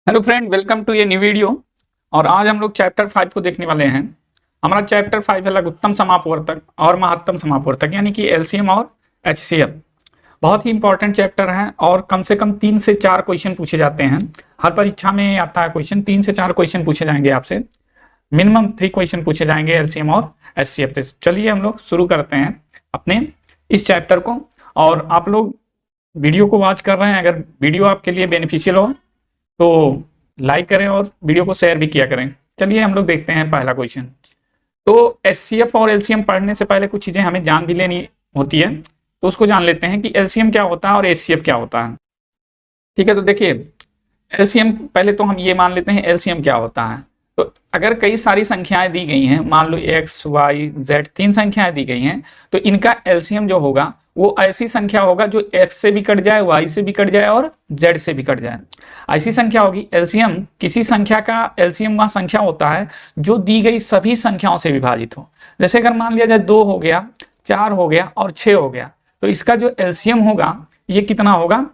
Hello friend, welcome to ये new video. और आज हम लोग चैप्टर 5 को देखने वाले हैं। हमारा चैप्टर 5 है लघुत्तम समापवर्तक और महत्तम समापवर्तक, यानी कि एलसीएम और एचसीएफ। बहुत ही इंपॉर्टेंट चैप्टर है और कम से कम 3 से 4 क्वेश्चन पूछे जाते हैं। हर परीक्षा में आता है क्वेश्चन, 3 से 4 क्वेश्चन पूछे जाएंगे आपसे। मिनिमम 3 क्वेश्चन पूछे जाएंगे एलसीएम और एचसीएफ से। चलिए हम लोग शुरू करते हैं अपने इस चैप्टर को। और आप लोग वीडियो को वॉच कर रहे हैं, अगर वीडियो आपके लिए बेनिफिशियल हो तो लाइक करें और वीडियो को शेयर भी किया करें। चलिए हम लोग देखते हैं पहला क्वेश्चन। तो एचसीएफ और एलसीएम पढ़ने से पहले कुछ चीजें हमें जान भी लेनी होती है, तो उसको जान लेते हैं कि एलसीएम क्या होता है और एचसीएफ क्या होता है। ठीक है, तो देखिए एलसीएम, पहले तो हम ये मान लेते हैं एलसीएम क्या होता है। तो अगर कई सारी संख्याएं दी गई हैं, मान लो एक्स वाई जेड 3 संख्याएं दी गई हैं, तो इनका एलसीएम जो होगा वो ऐसी संख्या होगा जो एक्स से भी कट जाए, वाई से भी कट जाए और जेड से भी कट जाए। ऐसी संख्या होगी एलसीएम। किसी संख्या का एलसीएम वह संख्या होता है जो दी गई सभी संख्याओं से विभाजित हो। जैसे अगर मान लिया जाए 2 हो गया, 4 हो गया और 6 हो गया, तो इसका जो एलसीएम होगा ये कितना होगा?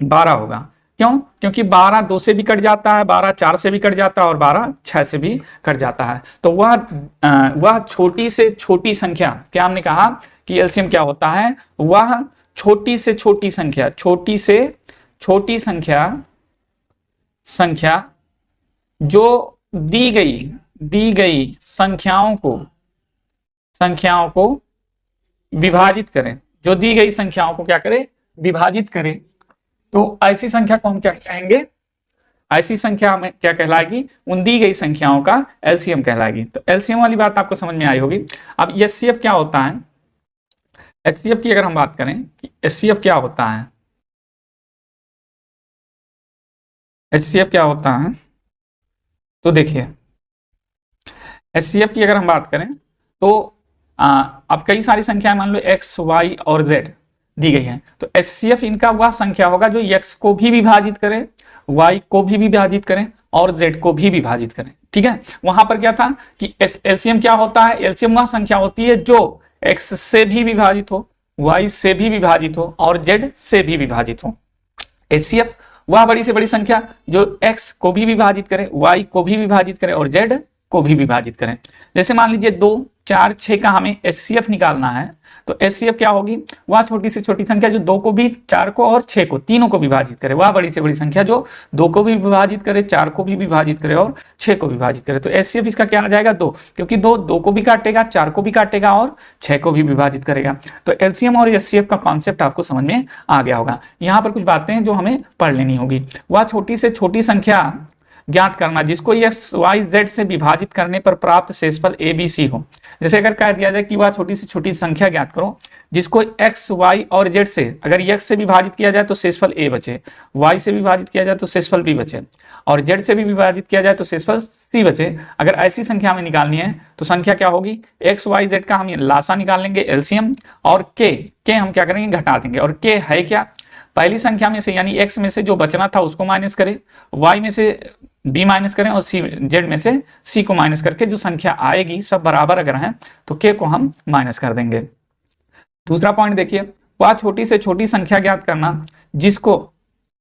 12 होगा। क्यों? क्योंकि 12 2 से भी कट जाता है, 12 4 से भी कट जाता है और 12 6 से भी कट जाता है। तो वह छोटी से छोटी संख्या, क्या हमने कहा कि एलसीएम क्या होता है? वह छोटी से छोटी संख्या, छोटी से छोटी संख्या जो दी गई संख्याओं को विभाजित करें, जो दी गई संख्याओं को क्या करे? विभाजित करे। तो ऐसी संख्या को हम क्या कहेंगे? ऐसी संख्या हमें क्या कहलाएगी? उन दी गई संख्याओं का एलसीएम कहलाएगी। तो एलसीएम वाली बात आपको समझ में आई होगी। अब एचसीएफ क्या होता है? एचसीएफ की अगर हम बात करें कि एचसीएफ क्या होता है, एचसीएफ क्या होता है, तो देखिए एचसीएफ की अगर हम बात करें तो अब कई सारी संख्याएं मान लो एक्स वाई और जेड दी गई हैं, तो एचसीएफ इनका वह संख्या होगा जो एक्स को भी विभाजित करे, वाई को भी विभाजित करें और जेड को भी विभाजित करें। ठीक है, वहां पर क्या था कि एलसीएम क्या होता है? एलसीएम वह संख्या होती है जो एक्स से भी विभाजित हो, वाई से भी विभाजित हो और जेड से भी विभाजित हो। एचसीएफ वह बड़ी से बड़ी संख्या जो x को भी विभाजित करे, y को भी विभाजित करे और z को भी विभाजित करें। जैसे मान लीजिए 2 4 6 का हमें एचसीएफ निकालना है, तो एचसीएफ क्या होगी? वह छोटी से छोटी संख्या जो 2 को भी, 4 को और 6 को, तीनों को विभाजित करे। वह बड़ी से बड़ी संख्या जो 2 को भी विभाजित करे, 4 को भी विभाजित करे और 6 को विभाजित करे। तो एचसीएफ इसका क्या आ जाएगा? 2, क्योंकि 2 को भी काटेगा, 4 को भी काटेगा और 6 को भी विभाजित करेगा। तो एलसीएम और एचसीएफ का कॉन्सेप्ट आपको समझ में आ गया होगा। यहाँ पर कुछ बातें हैं जो हमें पढ़ लेनी होगी। वह छोटी से छोटी संख्या ज्ञात करना जिसको एक्स वाई जेड से विभाजित करने पर प्राप्त शेषफल ए बी सी हो। जैसे अगर कह दिया जाए कि वह छोटी से छोटी संख्या ज्ञात करो जिसको एक्स वाई और जेड से, अगर एक्स से विभाजित किया जाए तो शेषफल ए बचे, वाई से विभाजित किया जाए तो शेषफल बी बचे और जेड से भी विभाजित किया जाए तो शेषफल सी बचे। अगर ऐसी संख्या हमें निकालनी है तो संख्या क्या होगी? एक्स वाई जेड का हम लासा निकाल लेंगे एलसीएम, और के हम क्या करेंगे? घटा देंगे। और के है क्या? पहली संख्या में से यानी एक्स में से जो बचना था उसको माइनस करें, वाई में से बी माइनस करें और सी जेड में से सी को माइनस करके जो संख्या आएगी सब बराबर अगर है तो के को हम माइनस कर देंगे। दूसरा पॉइंट देखिए, वह छोटी से छोटी संख्या ज्ञात करना जिसको,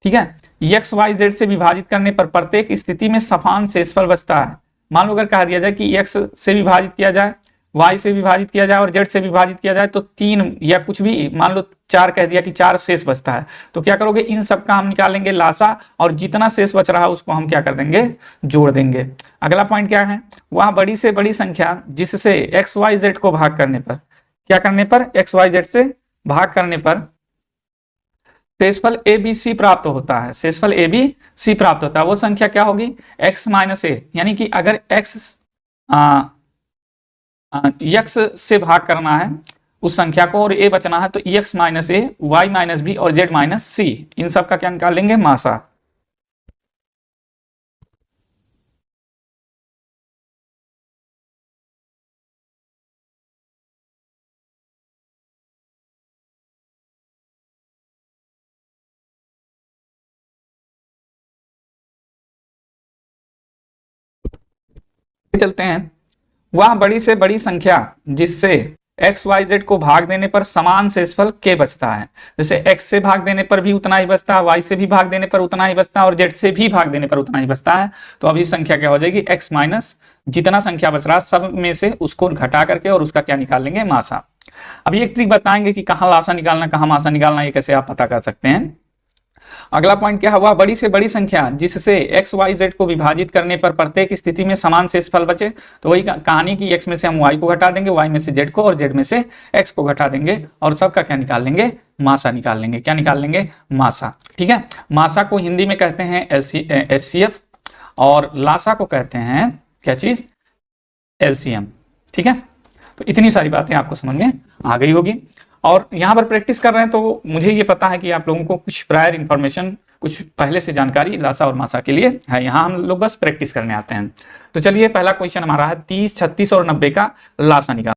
ठीक है, एक्स वाई जेड से विभाजित करने पर प्रत्येक स्थिति में समान शेषफल बचता है। मान लो अगर कहा दिया जाए कि एक्स से विभाजित किया जाए, वाई से विभाजित किया जाए और जेड से विभाजित किया जाए तो 3 या कुछ भी, मान लो 4 कह दिया कि 4 शेष बचता है, तो क्या करोगे? इन सब का हम निकालेंगे लासा और जितना शेष बच रहा है उसको हम क्या कर देंगे? जोड़ देंगे। अगला पॉइंट क्या है? वह बड़ी से बड़ी संख्या जिससे एक्स वाई जेड को भाग करने पर, क्या करने पर? एक्स वाई जेड से भाग करने पर शेषफल ए बी सी प्राप्त होता है। शेषफल ए बी सी प्राप्त होता है, वो संख्या क्या होगी? एक्स माइनस ए, यानी कि अगर एक्स एक्स से भाग करना है उस संख्या को और ए बचना है तो एक्स माइनस ए, वाई माइनस बी और जेड माइनस सी, इन सब का क्या निकाल लेंगे? मासा। चलते हैं, वह बड़ी से बड़ी संख्या जिससे एक्स वाई जेड को भाग देने पर समान शेषफल के बचता है। जैसे एक्स से भाग देने पर भी उतना ही बचता है, वाई से भी भाग देने पर उतना ही बचता है और जेड से भी भाग देने पर उतना ही बचता है। तो अब ये संख्या क्या हो जाएगी, एक्स माइनस जितना संख्या बच रहा है सब में से उसको घटा करके और उसका क्या निकाल लेंगे, मासा। अब ये ट्रिक बताएंगे कि कहाँ लासा निकालना, कहाँ मासा निकालना, ये कैसे आप पता कर सकते हैं। अगला पॉइंट क्या हुआ, बड़ी से बड़ी संख्या जिससे एक्स वाई जेड को विभाजित करने पर प्रत्येक स्थिति में समान शेषफल बचे। तो वही कहानी की एक्स में से हम वाई को घटा देंगे, वाई में से जेड को और जेड में से एक्स को घटा देंगे और सबका क्या निकाल लेंगे, मासा निकाल लेंगे। क्या निकाल लेंगे, मासा। ठीक है, मासा को हिंदी में कहते हैं HCF और लासा को कहते हैं क्या चीज, LCM। ठीक है, तो इतनी सारी बातें आपको समझ में आ गई होगी। और यहाँ पर प्रैक्टिस कर रहे हैं तो मुझे ये पता है कि आप लोगों को कुछ प्रायर इंफॉर्मेशन, कुछ पहले से जानकारी लासा और मासा के लिए है। यहाँ हम लोग बस प्रैक्टिस करने आते हैं। तो चलिए पहला क्वेश्चन हमारा है 30, 36 और 90 का लासा निकाल।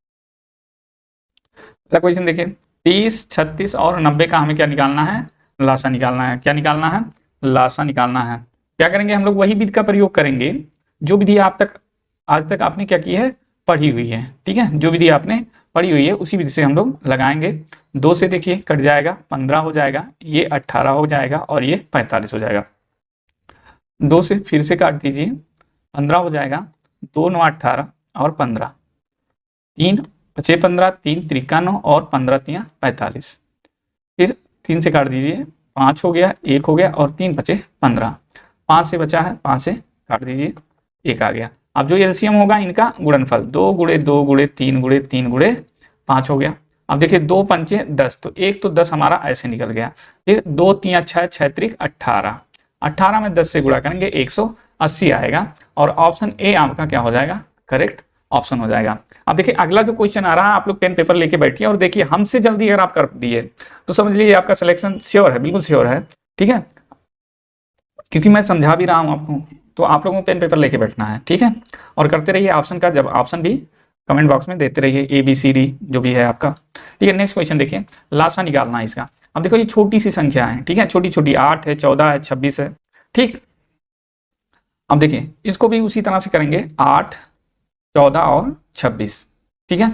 पहला क्वेश्चन देखिए, 30, 36 और 90 का हमें क्या निकालना है, लासा निकालना है। क्या निकालना है, लासा निकालना है। क्या करेंगे हम लोग, वही विधि का प्रयोग करेंगे जो विधि आज तक आपने क्या की है, पढ़ी हुई है। ठीक है, जो विधि आपने पढ़ी हुई है उसी विधि से हम लोग लगाएंगे। 2 से देखिए कट जाएगा, 15 हो जाएगा, ये 18 हो जाएगा और ये 45 हो जाएगा। 2 से फिर से काट दीजिए, 15 हो जाएगा, 2 9 18 और 15, 3 5 15, 3 3 9 और 15 3 45। फिर 3 से काट दीजिए, 5 हो गया, 1 हो गया और 3 5 15। 5 से बचा है, 5 से काट दीजिए, 1 आ गया। अब जो एलसीएम होगा इनका गुणनफल 2 गुणे 2 गुणे 3 गुणे 3 गुणे 5 हो गया। अब देखिए 2 पंचे 10, तो 1 तो 10 हमारा ऐसे निकल गया। फिर 2 3 6 6 3 18, 18 में 10 से गुणा करेंगे 180 आएगा और ऑप्शन ए आपका क्या हो जाएगा, करेक्ट ऑप्शन हो जाएगा। अब देखिए अगला जो क्वेश्चन आ रहा है, आप लोग पेन पेपर लेके बैठिए और देखिए हमसे जल्दी अगर आप कर दिए तो समझ लीजिए आपका सिलेक्शन श्योर है, बिल्कुल श्योर है। ठीक है, क्योंकि मैं समझा भी रहा हूं आपको, तो आप लोगों को पेन पेपर लेके बैठना है। ठीक है, और करते रहिए ऑप्शन का, जब ऑप्शन भी कमेंट बॉक्स में देते रहिए, ABCD जो भी है आपका। ठीक है, नेक्स्ट क्वेश्चन देखिए, लासा निकालना है इसका। अब देखो ये छोटी सी संख्या है, ठीक है, छोटी छोटी 8 है, 14 है, 26 है। ठीक, अब देखिए इसको भी उसी तरह से करेंगे, 8 14 और 26। ठीक है,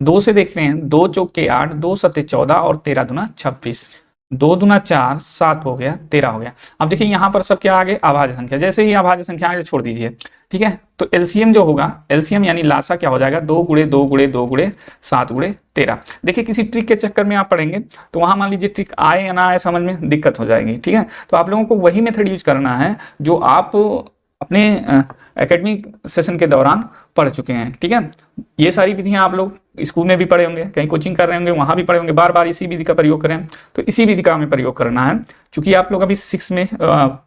2 से देखते हैं, 2 चौके 8, 2 सत्ते 14 और 13 दूना 26, 2 दूना 4, 7 हो गया, 13 हो गया। अब देखिए यहाँ पर सब क्या आगे, अभाज्य संख्या, जैसे ही अभाज्य संख्या आगे छोड़ दीजिए। ठीक है, तो एलसीएम जो होगा, एलसीएम यानी लासा क्या हो जाएगा, 2 गुणे 2 गुणे 2 गुणे 7 गुणे 13। देखिए किसी ट्रिक के चक्कर में आप पढ़ेंगे तो वहां मान लीजिए ट्रिक आए या ना आए समझ में दिक्कत हो जाएगी। ठीक है, तो आप लोगों को वही मेथड यूज करना है जो आप अपने एकेडमिक सेशन के दौरान पढ़ चुके हैं। ठीक है, ये सारी विधियां आप लोग स्कूल में भी पढ़े होंगे, कहीं कोचिंग कर रहे होंगे वहां भी पढ़े होंगे, बार बार इसी विधि का प्रयोग करें। तो इसी विधि का हमें प्रयोग करना है, क्योंकि आप लोग अभी 6 में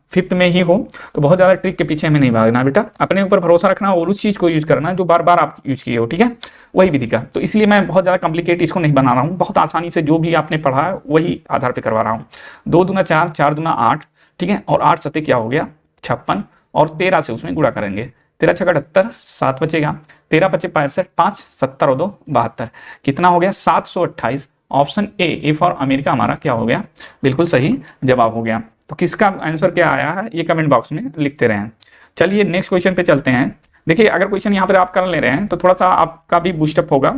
5th में ही हो, तो बहुत ज़्यादा ट्रिक के पीछे हमें नहीं भागना बेटा, अपने ऊपर भरोसा रखना और उस चीज़ को यूज करना जो बार बार आप यूज किए हो। ठीक है, वही विधि का, तो इसलिए मैं बहुत ज़्यादा कॉम्प्लिकेट इसको नहीं बना रहा हूँ, बहुत आसानी से जो भी आपने पढ़ा है वही आधार पर करवा रहा हूँ। 2 दूना 4, 4 दूना 8, ठीक है, और 8 सत्ते क्या हो गया 56 और 13 से उसमें गुणा करेंगे, 13 छक्का 78, 7 बचेगा, 13 पचे 65, 5 70 और 2 72, कितना हो गया 728। ऑप्शन ए फॉर अमेरिका हमारा क्या हो गया, बिल्कुल सही जवाब हो गया। तो किसका आंसर क्या आया है ये कमेंट बॉक्स में लिखते रहें। चलिए नेक्स्ट क्वेश्चन पे चलते हैं। देखिए अगर क्वेश्चन यहाँ पर आप कर ले रहे हैं तो थोड़ा सा आपका भी बूस्टअप होगा।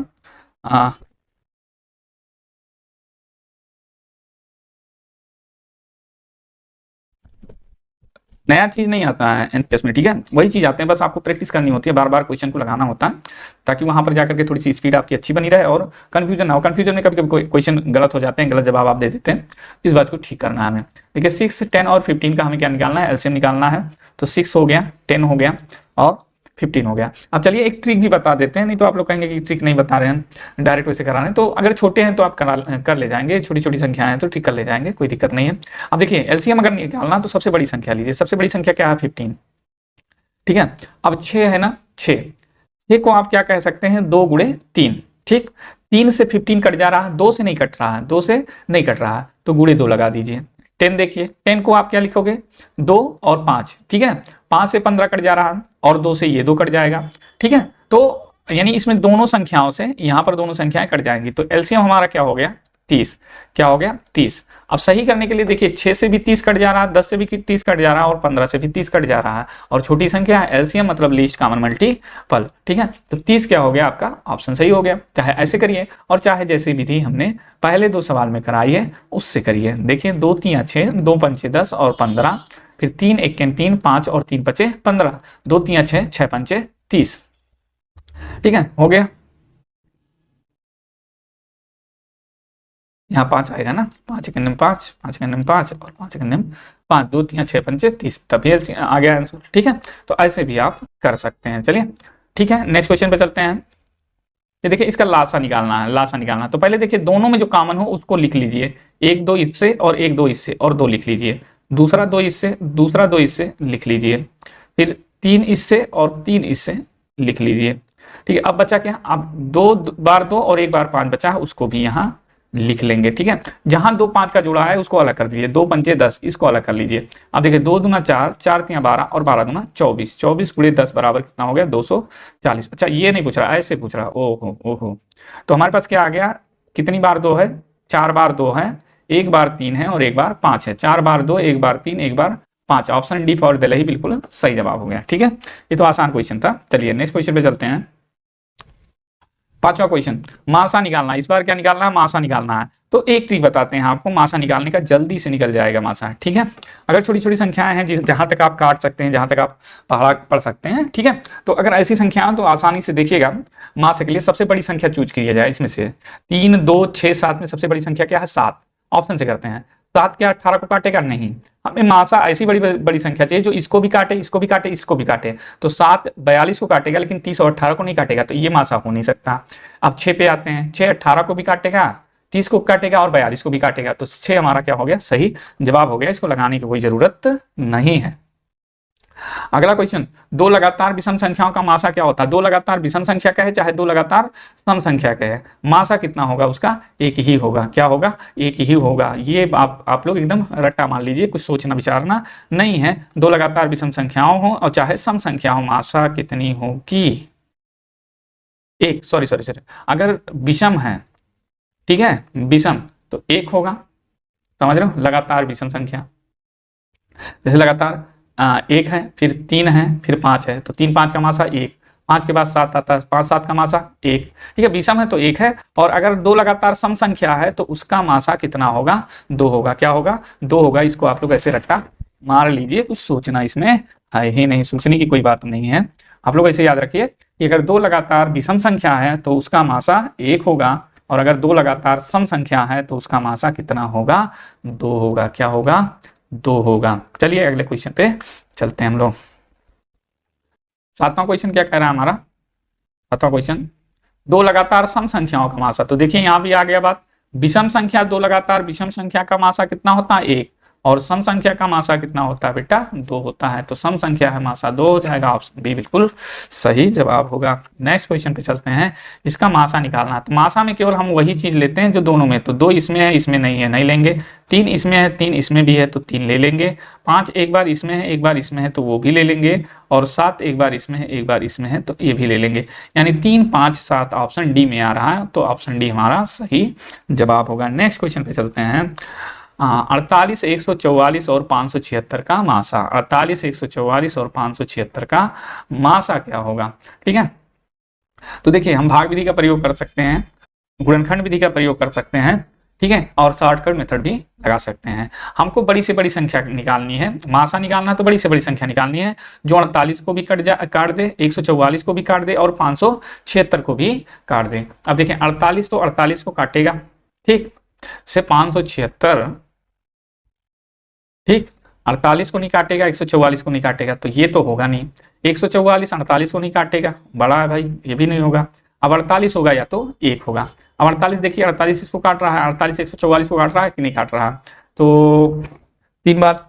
नया चीज नहीं आता है एनपीएस में। ठीक है, वही चीज आते हैं, बस आपको प्रैक्टिस करनी होती है, बार बार क्वेश्चन को लगाना होता है, ताकि वहां पर जाकर के थोड़ी सी स्पीड आपकी अच्छी बनी रहे और कंफ्यूजन ना हो। कंफ्यूजन में कभी कभी क्वेश्चन गलत हो जाते हैं, गलत जवाब आप दे देते हैं, इस बात को ठीक करना है हमें। देखिए 6, 10 और 15 का हमें क्या निकालना है, एलसीएम निकालना है। तो 6 हो गया, 10 हो गया और 15 हो गया। अब चलिए एक ट्रिक भी बता देते हैं, नहीं तो आप लोग कहेंगे कि ट्रिक नहीं बता रहे हैं, डायरेक्ट वैसे करा रहे हैं। तो अगर छोटे हैं तो आप कर ले जाएंगे, छोटी छोटी संख्याएं हैं तो ट्रिक कर ले जाएंगे, कोई दिक्कत नहीं है। अब देखिए एलसीएम अगर निकालना तो सबसे बड़ी संख्या लीजिए, सबसे बड़ी संख्या क्या है 15। ठीक है, अब 6 है ना, 6 को आप क्या कह सकते हैं 2 गुणे 3। ठीक, 3 से 15 कट जा रहा है, 2 से नहीं कट रहा है, 2 से नहीं कट रहा है, तो गुणे 2 लगा दीजिए। 10 देखिए, 10 को आप क्या लिखोगे 2 और 5। ठीक है, 5 से 15 कट जा रहा है और 2 से ये 2 कट जाएगा। ठीक है, तो यानी इसमें दोनों संख्याओं से यहाँ पर दोनों संख्याएं कट जाएंगी, तो एलसीएम हमारा क्या हो गया 30, क्या हो गया 30। अब सही करने के लिए देखिए 6 से भी 30 कट जा रहा है, 10 से भी 30 कट जा रहा है और 15 से भी 30 कट जा रहा है, और छोटी संख्या है एलसीएम मतलब लीस्ट कॉमन मल्टीपल, ठीक है। तो 30 क्या हो गया आपका ऑप्शन सही हो गया। चाहे ऐसे करिए और चाहे जैसे विधि हमने पहले 2 सवाल में कराई है उससे करिए। देखिए 2 3 6, 2 पंचे 10 और 15, फिर 3 1 3, 5 और 3 5 15, 2 3 6, 6 पंचे 30, ठीक है हो गया। यहाँ 5 आएगा ना, 5 एक 5, 5 एक 5 और 5 एक 5, 2 3 6 पंचे 30, तभी आ गया आंसर, ठीक है। तो ऐसे भी आप कर सकते हैं। चलिए ठीक है, नेक्स्ट क्वेश्चन पे चलते हैं। ये देखिए इसका लासा निकालना है, लासा निकालना है। तो पहले देखिए दोनों में जो कॉमन हो उसको लिख लीजिए, 1 2 इससे और 1 2 इससे और 2 लिख लीजिए, दूसरा 2 इससे, दूसरा 2 इससे लिख लीजिए, फिर 3 इससे और 3 इससे लिख लीजिए, ठीक है। अब बचा क्या, अब 2 बार 2 और 1 बार 5 बचा है, उसको भी यहाँ लिख लेंगे, ठीक है। जहां 2 5 का जुड़ा है उसको अलग कर दीजिए, 2 पंचे 10 इसको अलग कर लीजिए। अब देखिए 2 दूना 4, 4 3 12 और 12 दूना 24, 24 गुणे 10 बराबर कितना हो गया 240। अच्छा ये नहीं पूछ रहा, ऐसे पूछ रहा, ओहो ओहो। तो हमारे पास क्या आ गया, कितनी बार 2 है, 4 बार 2 है, 1 बार 3 है और 1 बार 5 है, 4 बार 2, 1 बार 3, 1 बार 5। ऑप्शन डी फॉर दिल्ली बिल्कुल सही जवाब हो गया, ठीक है। ये तो आसान क्वेश्चन था। चलिए नेक्स्ट क्वेश्चन पे चलते हैं। पांचवा क्वेश्चन, मासा निकालना। इस बार क्या निकालना है, मासा निकालना है। तो एक ट्रिक बताते हैं आपको मासा निकालने का, जल्दी से निकल जाएगा मासा, ठीक है। अगर छोटी छोटी संख्याएं हैं जहां तक आप काट सकते हैं, जहां तक आप पहाड़ा पढ़ सकते हैं, ठीक है। तो अगर ऐसी संख्याएं तो आसानी से देखिएगा, मासा के लिए सबसे बड़ी संख्या चूज किया जाए इसमें से 3 2 6 7 में सबसे बड़ी संख्या क्या है 7। ऑप्शन से करते हैं, 7 क्या 18 को काटेगा, नहीं। हमें मासा ऐसी बड़ी बड़ी संख्या चाहिए जो इसको भी काटे, इसको भी काटे, इसको भी काटे। तो 7 42 को काटेगा लेकिन 30 और 18 को नहीं काटेगा, तो ये मासा हो नहीं सकता। अब 6 पे आते हैं, 6 18 को भी काटेगा, 30 को काटेगा और 42 को भी काटेगा, तो 6 हमारा क्या हो गया सही जवाब हो गया, इसको लगाने की कोई जरूरत नहीं है। अगला क्वेश्चन, 2 लगातार विषम संख्याओं का मासा क्या होता है। 2 लगातार विषम संख्या का है चाहे 2 लगातार सम संख्या का है, मासा कितना होगा उसका एक ही होगा, क्या होगा एक ही होगा। ये आप लोग एकदम रट्टा मान लीजिए, कुछ सोचना विचारना नहीं है। 2 लगातार विषम संख्याओं हो और चाहे सम संख्या हो, मासा कितनी होगी एक, सॉरी सॉरी सॉरी, अगर विषम है, ठीक है विषम, तो 1 होगा, समझ रहे हो, लगातार विषम संख्या। जैसे लगातार 1 है, फिर 3 है, फिर 5 है, तो 3 5 का मासा 1, 5 के बाद 7 आता है, 5 7 का मासा 1, ठीक है। विषम है तो 1 है, और अगर 2 लगातार सम संख्या है तो उसका मासा कितना होगा 2 होगा, क्या होगा 2 होगा। इसको आप लोग ऐसे रट्टा मार लीजिए, कुछ सोचना इसमें है ही नहीं, सोचने की कोई बात नहीं है। आप लोग ऐसे याद रखिए कि अगर 2 लगातार विषम संख्या है तो उसका मासा 1 होगा, और अगर 2 लगातार सम संख्या है तो उसका मासा कितना होगा 2 होगा, क्या होगा 2 होगा। चलिए अगले क्वेश्चन पे चलते हैं हम लोग। 7वां क्वेश्चन क्या कह रहा है हमारा, 7वां क्वेश्चन, 2 लगातार सम संख्याओं का मासा। तो देखिए यहां भी आ गया बात, विषम संख्या 2 लगातार विषम संख्या का मासा कितना होता है 1, और सम संख्या का मासा कितना होता है बेटा 2 होता है। तो सम संख्या है मासा 2 हो जाएगा, ऑप्शन बी बिल्कुल सही जवाब होगा। नेक्स्ट क्वेश्चन पे चलते हैं, इसका मासा निकालना है। तो मासा में केवल हम वही चीज लेते हैं जो दोनों में, तो 2 इसमें है इसमें नहीं है, नहीं लेंगे। 3 इसमें है 3 इसमें भी है तो 3 ले लेंगे। 5 एक बार इसमें है एक बार इसमें है तो वो भी ले लेंगे, और 7 एक बार इसमें है एक बार इसमें है तो ये भी ले लेंगे। यानी 3 5 7 ऑप्शन डी में आ रहा है, तो ऑप्शन डी हमारा सही जवाब होगा। नेक्स्ट क्वेश्चन पे चलते हैं। 48 144 और 576 का मासा, 48 144 और 576 का मासा क्या होगा, ठीक है। तो देखिए हम भाग विधि का प्रयोग कर सकते हैं, गुणनखंड विधि का प्रयोग कर सकते हैं, ठीक है, और शॉर्टकट मेथड भी लगा सकते हैं। हमको बड़ी से बड़ी संख्या निकालनी है, मासा निकालना है तो बड़ी से बड़ी संख्या निकालनी है, जो 48 को भी काट दे, 144 को भी काट दे और 576 को भी काट दे। अब देखिए 48 तो 48 को काटेगा, ठीक से 576, ठीक 48 को नहीं काटेगा, 144 को नहीं काटेगा, तो ये तो होगा नहीं। 144 48 को नहीं काटेगा, बड़ा है भाई, ये भी नहीं होगा। अब 48 होगा या तो 1 होगा। अब 48 देखिए 48 इसको काट रहा है, 48 144 को काट रहा है कि नहीं काट रहा, तो 3 बार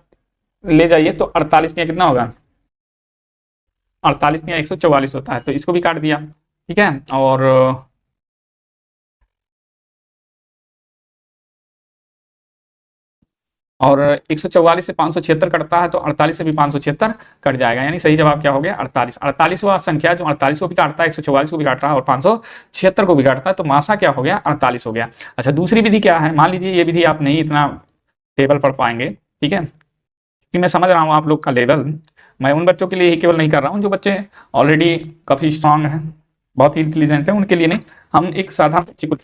ले जाइए तो 48 कितना होगा, 48 या 144 होता है, तो इसको भी काट दिया, ठीक है। और और 144 से 576 कटता है तो 48 से भी 576 कट जाएगा, यानी सही जवाब क्या हो गया 48। 48वां संख्या जो 48 को भी काटता है, 144 को भी काट रहा है और 576 को भी काटता है, तो मासा क्या हो गया 48 हो गया। अच्छा, दूसरी विधि क्या है, मान लीजिए ये विधि आप नहीं इतना टेबल पढ़ पाएंगे, ठीक है, कि मैं समझ रहा हूँ आप लोग का लेवल, मैं उन बच्चों के लिए ही केवल नहीं कर रहा हूँ जो बच्चे ऑलरेडी काफ़ी स्ट्रांग हैं, बहुत ही इंटेलिजेंट है, उनके लिए नहीं, हम एक साधारण बच्चे को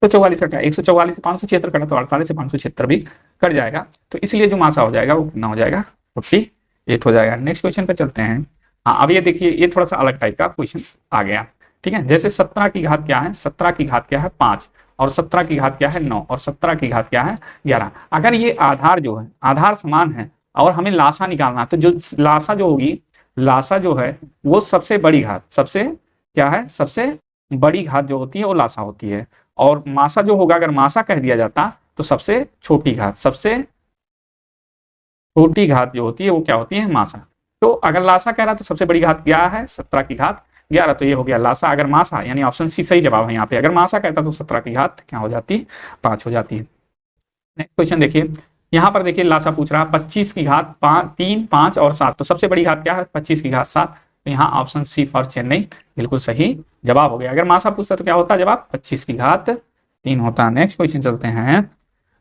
तो 44 कटा 144 से 576 कटा तो 48 से 576 भी कट जाएगा, तो इसलिए जो मासा हो जाएगा वो कितना हो जाएगा 48 हो जाएगा। नेक्स्ट क्वेश्चन पे चलते हैं। हाँ, अब ये देखिए, ये थोड़ा सा अलग टाइप का क्वेश्चन आ गया, ठीक है। जैसे 17 की घात क्या है, 17 की घात क्या है 5, और 17 की घात क्या है 9, और 17 की घात क्या है 11। अगर ये आधार जो है, आधार समान है और हमें लासा निकालना है, तो जो लासा जो होगी, लासा जो है वो सबसे बड़ी घात, सबसे क्या है, सबसे बड़ी घात जो होती है वो लासा होती है, और मासा जो होगा, अगर मासा कह दिया जाता तो सबसे छोटी घात, सबसे छोटी घात जो होती है वो क्या होती है मासा। तो अगर लासा कह रहा तो सबसे बड़ी घात क्या है 17 की घात 11, तो ये हो गया लासा। अगर मासा, यानी ऑप्शन सी सही जवाब है यहाँ पे, अगर मासा कहता तो 17 की घात क्या हो जाती 5 हो जाती है। नेक्स्ट क्वेश्चन देखिए, यहाँ पर देखिए लासा पूछ रहा है 25 की घात 3, 5 और 7, तो सबसे बड़ी घात क्या है 25 की घात 7, तो यहाँ ऑप्शन सी फॉर चेन्नई बिल्कुल सही जवाब हो गया। अगर मासा पूछता तो क्या होता जवाब 25 की घात 3 होता। नेक्स्ट क्वेश्चन चलते हैं,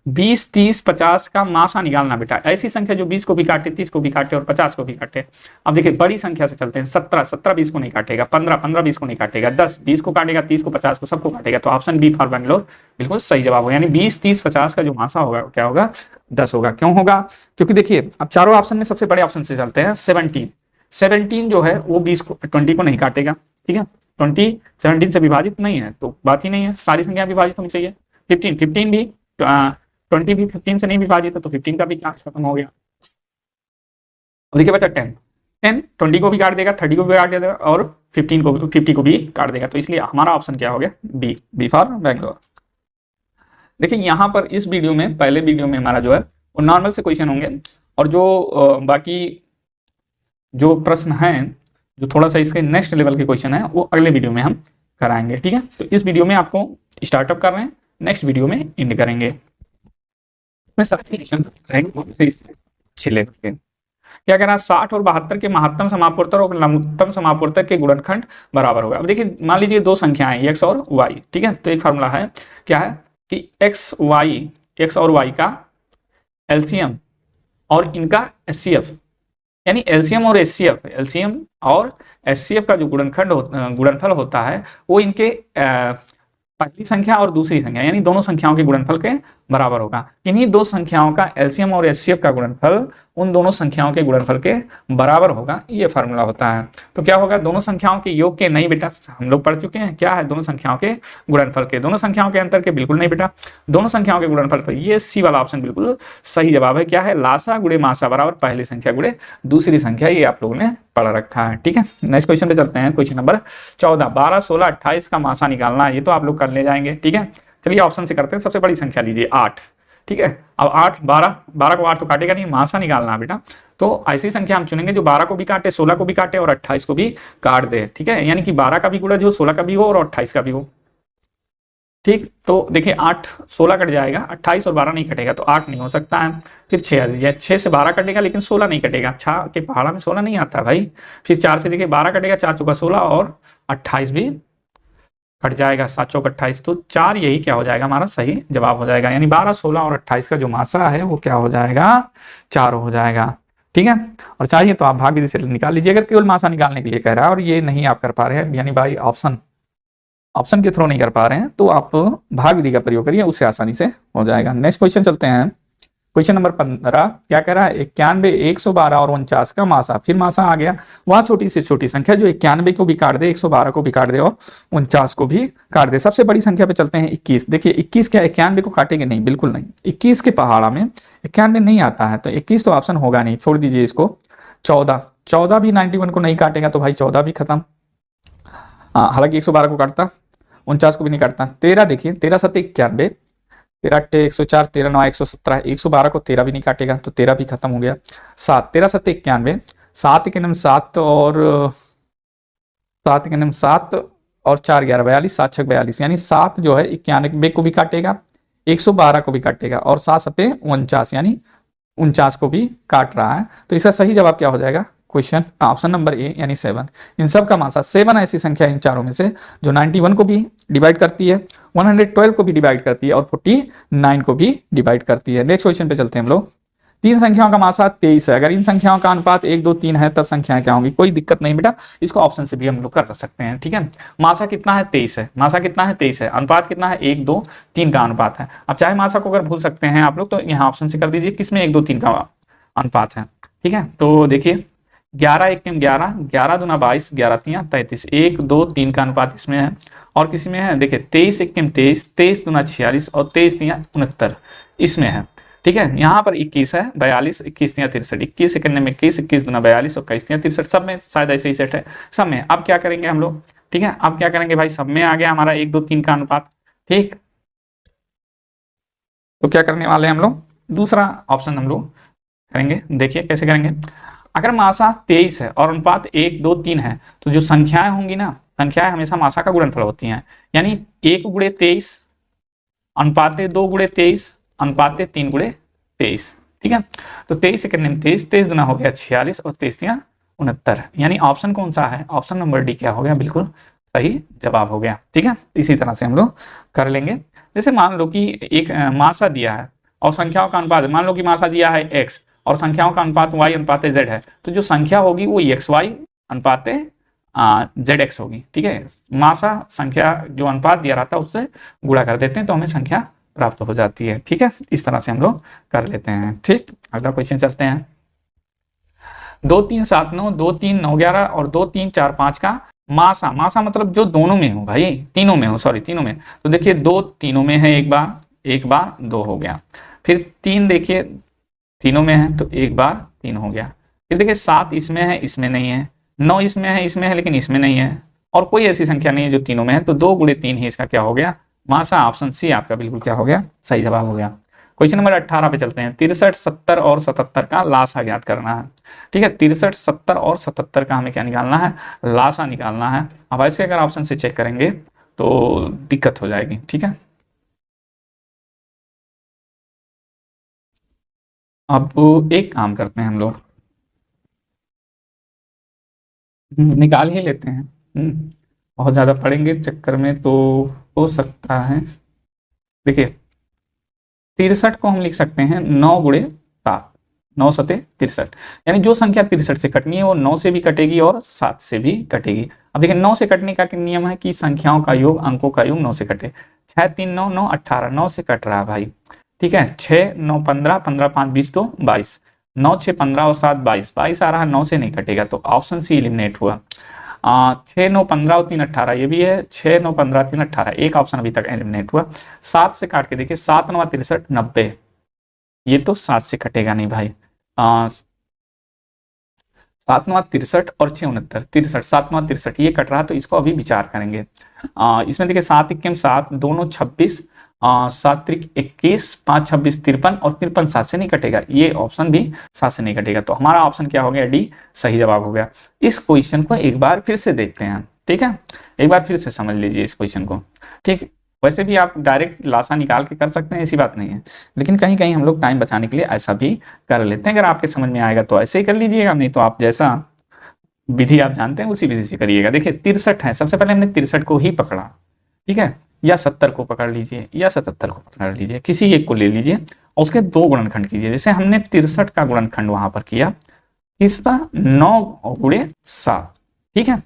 20, 30, 50 का मासा निकालना बेटा, ऐसी संख्या जो 20 को भी काटे, 30 को भी काटे और 50 को भी काटे। अब देखिए बड़ी संख्या से चलते हैं, 17 20 को नहीं काटेगा, 15 20 को नहीं काटेगा, 10 20 को काटेगा, 30 को 50 को सबको काटेगा, तो ऑप्शन बी फॉर बेंगलोर बिल्कुल सही जवाब होगा। यानी 20, 30, 50 का जो मासा होगा क्या होगा 10 होगा। क्यों होगा, क्योंकि देखिए अब चारों ऑप्शन में सबसे बड़े ऑप्शन से चलते हैं, 17 जो है वो 20 को 20 को नहीं काटेगा, ठीक है, 20 17 से विभाजित नहीं है तो बात ही नहीं है, सारी संख्या विभाजित होनी चाहिए। 15 भी 20 भी 15 से नहीं विभाजित है तो 15 का भी चांस खत्म हो गया। अब देखिए बच्चा 10 20 को भी काट देगा, 30 को भी काट देगा और 50 को भी काट देगा, तो इसलिए हमारा ऑप्शन क्या हो गया बी फॉर बेंगलोर। देखिए यहाँ पर इस वीडियो में, पहले वीडियो में हमारा जो है वो नॉर्मल से क्वेश्चन होंगे, और जो बाकी जो प्रश्न हैं, जो थोड़ा सा इसके नेक्स्ट लेवल के क्वेश्चन है वो अगले वीडियो में हम कराएंगे, ठीक है। तो इस वीडियो में आपको स्टार्टअप कर रहे हैं, नेक्स्ट वीडियो में एंड करेंगे। अच्छे लेवल के क्या कह रहा है, 60 और 72 के महत्तम समापूर्तर और लघुत्तम समापूर्तर के गुणनखंड बराबर होगा। अब देखिए मान लीजिए दो संख्याएं x और y, ठीक है, तो एक फार्मूला है क्या है कि x और y का एलसीएम और इनका एचसीएफ, यानी एलसीएम और एचसीएफ का जो गुणनफल होता है वो इनके पहली संख्या और दूसरी संख्या यानी दोनों संख्याओं के गुणनफल के बराबर होगा। इन्हीं दो संख्याओं का एलसीएम और एचसीएफ का गुणनफल उन दोनों संख्याओं के गुणनफल के बराबर होगा, ये फार्मूला होता है। तो क्या होगा, दोनों संख्याओं के योग के, नहीं बेटा हम लोग पढ़ चुके हैं, क्या है दोनों संख्याओं के गुणनफल के, दोनों संख्याओं के अंतर के, बिल्कुल नहीं बेटा, दोनों संख्याओं के गुणनफल पर, ये सी वाला ऑप्शन बिल्कुल सही जवाब है। क्या है, लासा गुणे मासा बराबर पहली संख्या गुणे दूसरी संख्या, ये आप लोगों ने पढ़ रखा है, ठीक है। नेक्स्ट क्वेश्चन पे चलते हैं, क्वेश्चन नंबर 14, 12, 16, 28 का मासा निकालना है, ये तो आप लोग कर ले जाएंगे, ठीक है। चलिए ऑप्शन से करते हैं, सबसे बड़ी संख्या लीजिए 8, ठीक है। अब 8 12 को 8 तो काटेगा नहीं, मासा निकालना है बेटा, तो ऐसी संख्या हम चुनेंगे जो 12 को भी काटे, 16 को भी काटे और 28 को भी काट दे, ठीक है, यानी कि 12 का भी गुणज हो, 16 का भी हो और 28 का भी हो, ठीक। तो देखिए 8 16 कट जाएगा, 28 और 12 नहीं कटेगा तो 8 नहीं हो सकता है। फिर 6 आ दीजिए, 6 से 12 कटेगा लेकिन 16 नहीं कटेगा, 6 के पहाड़ा में 16 नहीं आता भाई। फिर 4 से देखिए 12 कटेगा, 4 चौका 16 और 28 भी कट जाएगा, 7 चौक 28, तो 4 यही क्या हो जाएगा हमारा सही जवाब हो जाएगा। यानी 12, 16 और 28 का जो मासा है वो क्या हो जाएगा 4 हो जाएगा, ठीक है। और चाहिए तो आप भाग विधि से निकाल लीजिए, अगर केवल मासा निकालने के लिए कह रहा है और ये नहीं आप कर पा रहे हैं, यानी बाई ऑप्शन ऑप्शन के थ्रू नहीं कर पा रहे हैं तो आप भाग विधि का प्रयोग करिए, उससे आसानी से हो जाएगा। नेक्स्ट क्वेश्चन चलते हैं। क्वेश्चन नंबर 15 क्या कह रहा है, 91, 112 और 49 का मासा। फिर मासा आ गया, वह छोटी से छोटी संख्या जो 91 को भी काट दे, 112 को भी काट दे और 49 को भी काट दे। सबसे बड़ी संख्या पे चलते हैं 21। देखिए 21 क्या 91 को काटेंगे? नहीं, बिल्कुल नहीं। 21 के पहाड़ा में 91 नहीं आता है, तो 21 तो ऑप्शन होगा नहीं, छोड़ दीजिए इसको। 14 भी 91 को नहीं काटेगा तो भाई 14 भी खत्म। हालांकि 112 को काटता, 49 को भी नहीं काटता। 13 देखिए, 13 7 91, 13 8 104, 13 9 117, 112 को 13 भी नहीं काटेगा तो 13 भी खत्म हो गया। 7, 13 7 91, 7 के नम 7 और 7 के नम 7 और 4 11 42, 7 6 42, यानी 7 जो है 91 को भी काटेगा, 112 को भी काटेगा और 7 7 49 यानी 49 को भी काट रहा है। तो इसका सही जवाब क्या हो जाएगा? क्वेश्चन ऑप्शन नंबर ए यानी 7। इन सब का मासा 7 ऐसी संख्या इन चारों में से जो 91 को भी डिवाइड करती है, 112 को भी डिवाइड करती है और 49 को भी डिवाइड करती है। नेक्स्ट क्वेश्चन पे चलते हैं हम लोग। 3 संख्याओं का मासा 23 है। अगर इन संख्याओं का अनुपात 1 2 3 है तब संख्याएं क्या होंगी? कोई दिक्कत नहीं बेटा, इसको ऑप्शन से भी हम लोग कर सकते हैं। ठीक है, मासा कितना है? 23 है। मासा कितना है? 23 है। अनुपात कितना है? 1 2 3 का अनुपात है। अब चाहे मासा को अगर भूल सकते हैं आप लोग तो यहाँ ऑप्शन से कर दीजिए किसमें 1 2 3 का अनुपात है। ठीक है, तो देखिए 11 1 11, 11 दूना 22, 11 3 33, 1 2 3 का अनुपात इसमें है और किसी में है? देखिए 23 1 23, 23 दूना 46 और 23 3 69 इसमें है। ठीक है, यहाँ पर 21 है, 42, 21 3 63, 21 सेकंड में 21, 21 दूना 42 और 21 3 63, सब में शायद ऐसे ही सेट है सब में। अब क्या करेंगे हम लोग? ठीक है, अब क्या करेंगे भाई? सब में आ गया हमारा 1 2 3 का अनुपात। ठीक, तो क्या करने वाले हैं हम लोग? दूसरा ऑप्शन हम लोग करेंगे। देखिए कैसे करेंगे। अगर मासा 23 है और अनुपात 1 2 3 है तो जो संख्याएं होंगी ना, संख्याएं हमेशा मासा का गुणनफल होती हैं, यानी 1 गुणे 23 अनुपाते 2 गुणे 23 अनुपाते 3 गुणे 23। ठीक है, तो 23 सेकंड में 23, 23 गुना हो गया 46 और 23 3 69, यानी ऑप्शन कौन सा है? ऑप्शन नंबर डी क्या हो गया? बिल्कुल सही जवाब हो गया। ठीक है, इसी तरह से हम लोग कर लेंगे। जैसे मान लो कि एक मासा दिया है और संख्याओं का अनुपात, मान लो कि मासा दिया है x और संख्याओं का अनुपात y अनुपात z है, तो जो संख्या होगी वो xy अनुपात zx होगी। ठीक है, मासा संख्या जो अनुपात दिया रहता है उससे गुणा कर देते हैं तो हमें संख्या प्राप्त हो जाती है। ठीक है, इस तरह से हम लोग कर लेते हैं। ठीक, अगला क्वेश्चन चलते हैं। 2 3 7 9, 2 3 9 11 और 2 3 4 5 का मासा। मासा मतलब जो दोनों में हो भाई, तीनों में हो, सॉरी तीनों में। तो देखिए 2 तीनों में है, एक बार 2 हो गया। फिर 3 देखिए तीनों में है तो एक बार 3 हो गया। फिर देखिए 7 इसमें है, इसमें नहीं है। 9 इसमें है लेकिन इसमें नहीं है और कोई ऐसी संख्या नहीं है जो तीनों में है, तो 2 गुणे 3 ही इसका क्या हो गया? मासा। ऑप्शन सी आपका बिल्कुल क्या हो गया? सही जवाब हो गया। क्वेश्चन नंबर 18 पे चलते हैं। 63 70 और 77 का लासा ज्ञात करना है। ठीक है, 63 70 और 77 का हमें क्या निकालना है? लासा निकालना है। अब ऐसे अगर ऑप्शन से चेक करेंगे तो दिक्कत हो जाएगी। ठीक है, अब एक काम करते हैं हम लोग, निकाल ही लेते हैं। बहुत ज़्यादा पढ़ेंगे चक्कर में तो हो सकता है। देखिए 63 को हम लिख सकते हैं 9 गुणे 7, 9 सते 63, यानी जो संख्या 63 से कटनी है वो 9 से भी कटेगी और 7 से भी कटेगी। अब देखिए 9 से कटने का नियम है कि संख्याओं का योग, अंकों का योग 9 से कटे। 6 3 9 9 18, 9 से कट रहा है भाई। ठीक है, 6 9 15, 15 5 20 तो 22, 9 6 15 और 7 22, 22 आ रहा है, 9 से नहीं कटेगा तो ऑप्शन सी एलिमिनेट हुआ। 6 9 15 और 3 18 ये भी है, 6 9 15 3 18, एक ऑप्शन अभी तक एलिमिनेट हुआ। 7 से काट के देखिए 7 9 63 90, ये तो 7 से कटेगा नहीं भाई। 7 9 63 और 6 69 63, 7 9 63 ये कट रहा, तो इसको अभी विचार करेंगे। इसमें देखिए 7 1 7 दोनों 26, 7 3 21, 5 26 53 और 53 7 से नहीं कटेगा, ये ऑप्शन भी 7 से नहीं कटेगा। तो हमारा ऑप्शन क्या हो गया? डी सही जवाब हो गया। इस क्वेश्चन को एक बार फिर से देखते हैं। ठीक है, एक बार फिर से समझ लीजिए इस क्वेश्चन को। ठीक, वैसे भी आप डायरेक्ट लासा निकाल के कर सकते हैं, ऐसी बात नहीं है, लेकिन कहीं कहीं हम लोग टाइम बचाने के लिए ऐसा भी कर लेते हैं। अगर आपके समझ में आएगा तो ऐसे ही कर लीजिएगा, नहीं तो आप जैसा विधि आप जानते हैं उसी विधि से करिएगा। देखिए 63 है, सबसे पहले हमने 63 को ही पकड़ा। ठीक है, या 70 को पकड़ लीजिए या 77 को पकड़ लीजिए, किसी एक को ले लीजिए और उसके 2 गुणनखंड कीजिए। जैसे हमने 63 का गुणनखंड वहां पर किया, इसका 9 गुणे 7। ठीक है,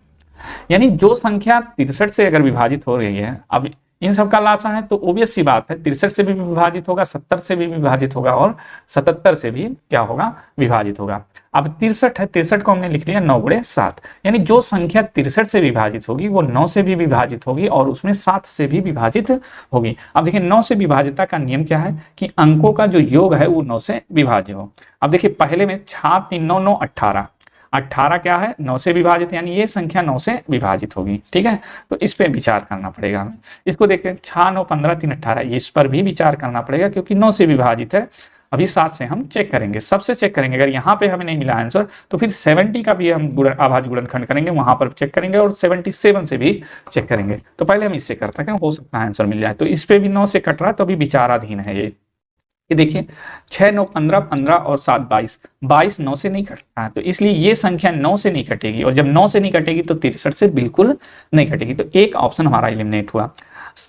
यानी जो संख्या 63 से अगर विभाजित हो रही है, अब इन सब का लासा है तो ऑब्वियस सी बात है 63 से भी विभाजित होगा, 70 से भी विभाजित होगा और 77 से भी क्या होगा, विभाजित होगा। अब 63 है, 63 को हमने लिख लिया 9 गुणे 7, यानी जो संख्या 63 से विभाजित होगी वो 9 से भी विभाजित होगी और उसमें 7 से भी विभाजित होगी। अब देखिए 9 से विभाजिता का नियम क्या है कि अंकों का जो योग है वो 9 से विभाज्य हो। अब देखिए पहले में 6 3 9 9 18, 18 क्या है 9 से विभाजित, यानी ये संख्या 9 से विभाजित होगी। ठीक है, तो इस पे विचार करना पड़ेगा हमें। इसको देखिए 6 9 15 3 18, इस पर भी विचार करना पड़ेगा क्योंकि 9 से विभाजित है। अभी 7 से हम चेक करेंगे, सबसे चेक करेंगे, अगर यहाँ पे हमें नहीं मिला आंसर तो फिर 70 का भी हम अभाज्य गुणनखंड करेंगे, वहां पर चेक करेंगे और 77 से भी चेक करेंगे। तो पहले हम इससे करते हैं, हो सकता है आंसर मिल जाए। तो इस पे भी 9 से कट रहा है तो अभी विचाराधीन है ये देखिए 6 9 15 15 और 7 22, 22 9 से नहीं कटता है, तो इसलिए ये संख्या 9 से नहीं कटेगी, और जब 9 से नहीं कटेगी तो 63 से बिल्कुल नहीं कटेगी। तो एक ऑप्शन हमारा एलिमिनेट हुआ।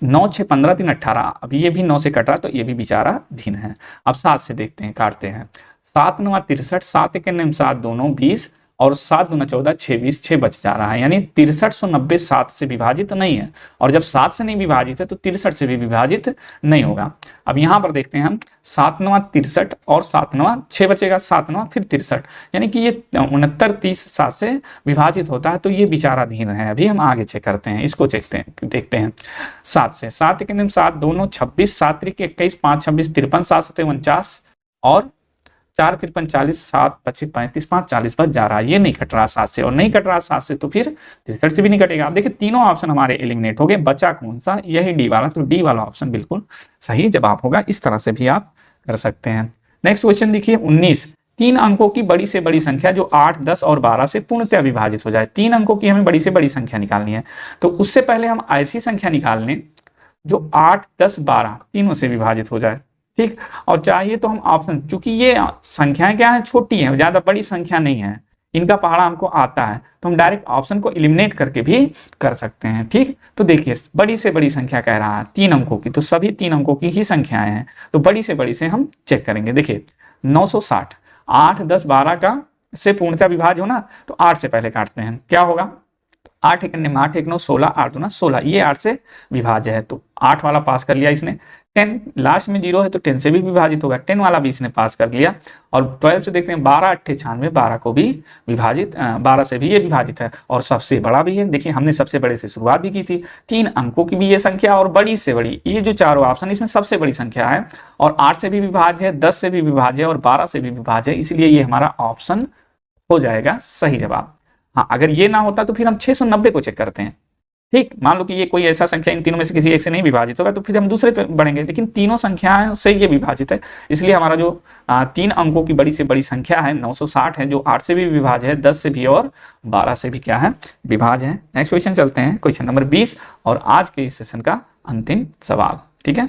9 6 15 3 18, अभी ये भी 9 से कट रहा तो ये भी विचाराधीन है। अब 7 से देखते हैं, काटते हैं। 7 9 63, 7 1 9 7 दोनों 20 और 7 2 14 6 20, 6 बच जा रहा है, यानी 6390 7 से विभाजित नहीं है, और जब 7 से नहीं विभाजित है तो 63 से भी विभाजित नहीं होगा। अब यहाँ पर देखते हैं हम 7 9 63 और 7 9 6 बचेगा, 7 9 फिर 63, यानी कि ये 69 30 7 से विभाजित होता है, तो ये विचाराधीन है। अभी हम आगे चेक करते हैं, इसको देखते हैं 7 से। 7 1 7 दोनों 26, 7 3 21, 5 26 53, 7 7 49 और 4 फिर 45, 7 25 35, 5 40 बच जा रहा है। ये नहीं कट रहा 7 से, और नहीं कट रहा 7 से तो फिर 63 से भी नहीं कटेगा। आप देखिए तीनों ऑप्शन हमारे एलिमिनेट हो गए, बचा कौन सा, यही डी वाला। तो डी वाला ऑप्शन बिल्कुल सही जवाब होगा। इस तरह से भी आप कर सकते हैं। नेक्स्ट क्वेश्चन देखिए 19, 3 अंकों की बड़ी से बड़ी संख्या जो 8 10 और 12 से पूर्णतः विभाजित हो जाए। 3 अंकों की हमें बड़ी से बड़ी संख्या निकालनी है, तो उससे पहले हम ऐसी संख्या निकाल लें जो 8 10 12 तीनों से विभाजित हो जाए। ठीक, और चाहिए तो हम ऑप्शन, चूंकि ये संख्याएं क्या है, छोटी है, ज्यादा बड़ी संख्या नहीं है, इनका पहाड़ा हमको आता है, तो हम डायरेक्ट ऑप्शन को एलिमिनेट करके भी कर सकते हैं। ठीक, तो देखिए बड़ी से बड़ी संख्या कह रहा है 3 अंकों की, तो सभी 3 अंकों की ही संख्याएं हैं, तो बड़ी से बड़ी से हम चेक करेंगे। देखिए 960, 8 10 12 का से पूर्णतः विभाज्य हो ना, तो 8 से पहले काटते हैं, क्या होगा 8 1 9 8 1 9 16, 8 2 16, ये 8 से विभाज्य है, तो 8 वाला पास कर लिया इसने। 10 लास्ट में 0 है तो 10 से भी विभाजित होगा, 10 वाला भी इसने पास कर लिया। और 12 से देखते हैं 12 8 96, 12 को भी विभाजित, 12 से भी ये विभाजित है, और सबसे बड़ा भी है। देखिए हमने सबसे बड़े से शुरुआत भी की थी, 3 अंकों की भी ये संख्या और बड़ी से बड़ी, ये जो चारों ऑप्शन इसमें सबसे बड़ी संख्या है, और 8 से भी विभाज्य है, 10 से भी विभाज्य है और 12 से भी विभाज्य है, इसलिए ये हमारा ऑप्शन हो जाएगा सही जवाब। हाँ, अगर ये ना होता तो फिर हम 690 को चेक करते हैं। ठीक, मान लो कि ये कोई ऐसा संख्या इन तीनों में से किसी एक से नहीं विभाजित होगा तो फिर हम दूसरे पे बढ़ेंगे, लेकिन तीनों संख्याएं से ये विभाजित है, इसलिए हमारा जो 3 अंकों की बड़ी से बड़ी संख्या है 960 है, जो 8 से भी विभाज्य है, 10 से भी और 12 से भी क्या है, विभाज्य है। नेक्स्ट क्वेश्चन चलते हैं, क्वेश्चन नंबर 20 और आज के इस सेशन का अंतिम सवाल। ठीक है,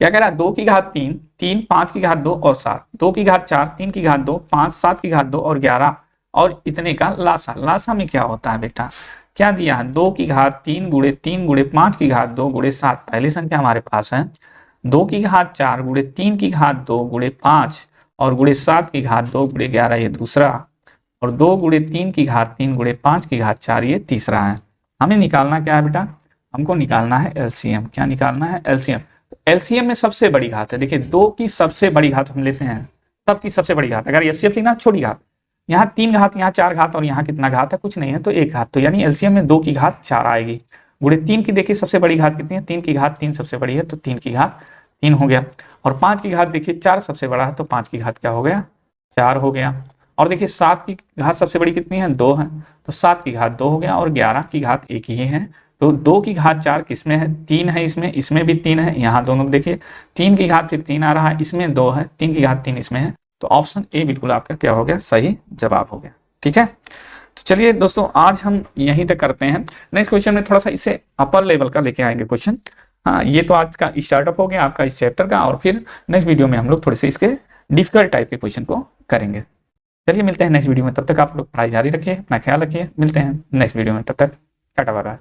क्या कह रहा है, 2 की घात 3, 3 5 की घात 2 और 7, 2 की घात 4, 3 की घात 2, 5 7 की घात 2 और 11 और इतने का लासा। लासा में क्या होता है बेटा, क्या दिया है, 2 की घात 3 गुणे 3 गुणे 5 की घात 2 गुणे 7 पहली संख्या हमारे पास है, 2 की घात 4 गुणे 3 की घात 2 गुणे 5 और गुणे 7 की घात 2 गुणे 11 ये दूसरा, और 2 गुणे 3 की घात 3 गुणे 5 की घात 4 ये तीसरा है। हमें निकालना क्या है बेटा, हमको निकालना है एलसीएम। क्या निकालना है, एलसीएम। एलसीएम में सबसे बड़ी घात है, देखिए 2 की सबसे बड़ी घात हम लेते हैं, तब की सबसे बड़ी घात, अगर एचसीएफ लेना छोटी घात, यहाँ 3 घात, यहाँ 4 घात और यहाँ कितना घात है, कुछ नहीं है तो 1 घात, तो यानी एलसीएम में 2 की घात 4 आएगी। गुणे 3 की देखिए सबसे बड़ी घात कितनी है, 3 की घात 3 सबसे बड़ी है तो 3 की घात 3 हो गया, और 5 की घात देखिए 4 सबसे बड़ा है तो 5 की घात क्या हो गया, 4 हो गया। और देखिए 7 की घात सबसे बड़ी कितनी है, 2 है, तो 7 की घात 2 हो गया, और 11 की घात 1 ही है, तो 2 की घात 4 किसमें है, 3 है इसमें, इसमें भी 3 है, यहाँ दोनों देखिए 3 की घात फिर 3 आ रहा है, इसमें 2 है, 3 की घात 3 इसमें है, तो ऑप्शन ए बिल्कुल आपका क्या हो गया, सही जवाब हो गया। ठीक है, तो चलिए दोस्तों आज हम यहीं तक करते हैं। नेक्स्ट क्वेश्चन में थोड़ा सा इसे अपर लेवल का लेके आएंगे क्वेश्चन। हाँ, ये तो आज का स्टार्टअप हो गया आपका इस चैप्टर का, और फिर नेक्स्ट वीडियो में हम लोग थोड़े से इसके डिफिकल्ट टाइप के क्वेश्चन को करेंगे। चलिए मिलते हैं नेक्स्ट वीडियो में, तब तक आप लोग पढ़ाई जारी रखिए, अपना ख्याल रखिए, मिलते हैं नेक्स्ट वीडियो में, तब तक टाटा बाय बाय।